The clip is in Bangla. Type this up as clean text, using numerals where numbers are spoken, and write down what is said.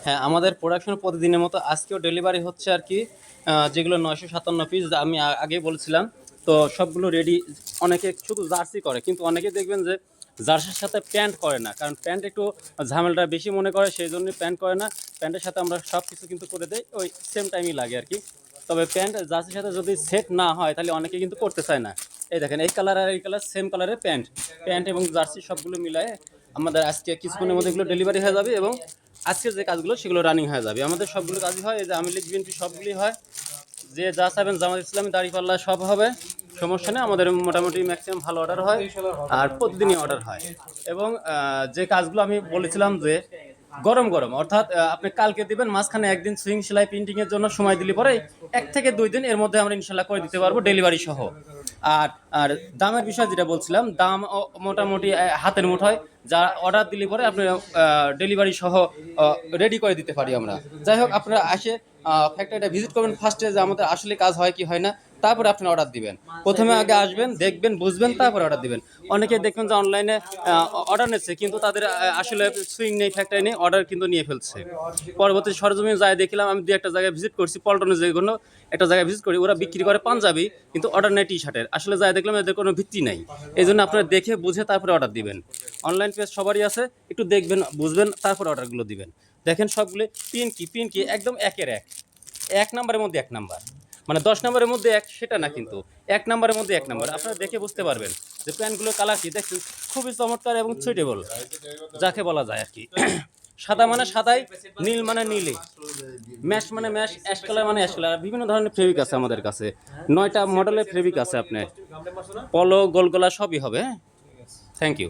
হ্যাঁ, আমাদের প্রোডাকশন প্রতিদিনের মতো আজকেও ডেলিভারি হচ্ছে আর কি। যেগুলো 957 পিস আমি আগেই বলছিলাম। তো সবগুলো রেডি। অনেকে শুধু জার্সি করে, কিন্তু অনেকে দেখবেন যে জার্সির সাথে প্যান্ট করে না, কারণ প্যান্ট একটু ঝামেলাটা বেশি মনে করে, সেই জন্যই প্যান্ট করে না। প্যান্টের সাথে আমরা সব কিছু কিন্তু করে দেই, ওই সেম টাইমই লাগে আর কি। তবে প্যান্ট জার্সির সাথে যদি সেট না হয় তাহলে অনেকে কিন্তু করতে চায় না। এই দেখেন, এই কালার আর এই কালার সেম কালারের প্যান্ট। প্যান্ট এবং জার্সি সবগুলো মিলায়ে আমাদের আজকে কিছুক্ষণের মধ্যে এগুলো ডেলিভারি হয়ে যাবে, এবং আজকের যে কাজগুলো সেগুলো রানিং হয়ে যাবে। আমাদের সবগুলো কাজই হয়, এই যে আওয়ামী লীগ বিএনপি সবগুলি হয়। যে যা চাইবেন, জামাত ইসলামী দাঁড়িপাল্লা সব হবে, সমস্যা নেই। আমাদের মোটামুটি ম্যাক্সিমাম ভালো অর্ডার হয়, আর প্রতিদিনই অর্ডার হয়। এবং যে কাজগুলো আমি বলেছিলাম যে গরম গরম, অর্থাৎ আপনি কালকে দিবেন, মাঝখানে একদিন সুইং সেলাই প্রিন্টিংয়ের জন্য সময় দিলে পরে 1 থেকে 2 দিন এর মধ্যে আমরা ইনশাল্লাহ করে দিতে পারবো, ডেলিভারি সহ। আর আর দামের বিষয় যেটা বলছিলাম, দাম মোটামুটি হাতের মুঠোয়। যা অর্ডার দিলে পরে আপনি ডেলিভারি সহ রেডি করে দিতে পারি আমরা। যাই হোক, আপনারা আসে ফ্যাক্টরিটা ভিজিট করবেন ফার্স্টে, যে আমাদের আসলে কাজ হয় কি হয় না, তারপরে আপনি অর্ডার দিবেন। প্রথমে আগে আসবেন, দেখবেন, বুঝবেন, তারপরে অর্ডার দিবেন। অনেকে দেখবেন যে অনলাইনে অর্ডার নিচ্ছে, কিন্তু তাদের আসলে সুইং নেই, ফ্যাক্টরি নেই, অর্ডার কিন্তু নিয়ে ফেলছে। পরবর্তী সরজমিনে যাই দেখলাম, আমি 2-1টা জায়গায় ভিজিট করছি, পল্টনে যে কোনো একটা জায়গায় ভিজিট করি, ওরা বিক্রি করে পাঞ্জাবি, কিন্তু অর্ডার নেই টি শার্টের। আসলে যাই দেখলাম এদের কোনো ভিত্তি নাই। এই জন্য আপনারা দেখে বুঝে তারপরে অর্ডার দিবেন। অনলাইন পেজ সবারই আছে, একটু দেখবেন, বুঝবেন, তারপরে অর্ডারগুলো দিবেন। দেখেন সবগুলো পিন কি একদম একের এক, 1 নাম্বারের মধ্যে 1 নাম্বার। মানে 10 নাম্বারের মধ্যে এক সেটা না, কিন্তু 1 নাম্বারের মধ্যে 1 নাম্বার। আপনারা দেখে বুঝতে পারবেন যে প্যান্টগুলোর কালার কি দেখছেন, খুবই চমৎকার এবং সুইটেবল, যাকে বলা যায় আর কি। সাদা মানে সাদাই, নীল মানে নীলই, ম্যাশ মানে ম্যাশ, অ্যাশ কালার মানে অ্যাশ কালার। বিভিন্ন ধরনের ফেব্রিক আছে আমাদের কাছে, 9টা মডেলের ফেব্রিক আছে। আপনার পলো, গোলগলা সবই হবে। হ্যাঁ, থ্যাংক ইউ।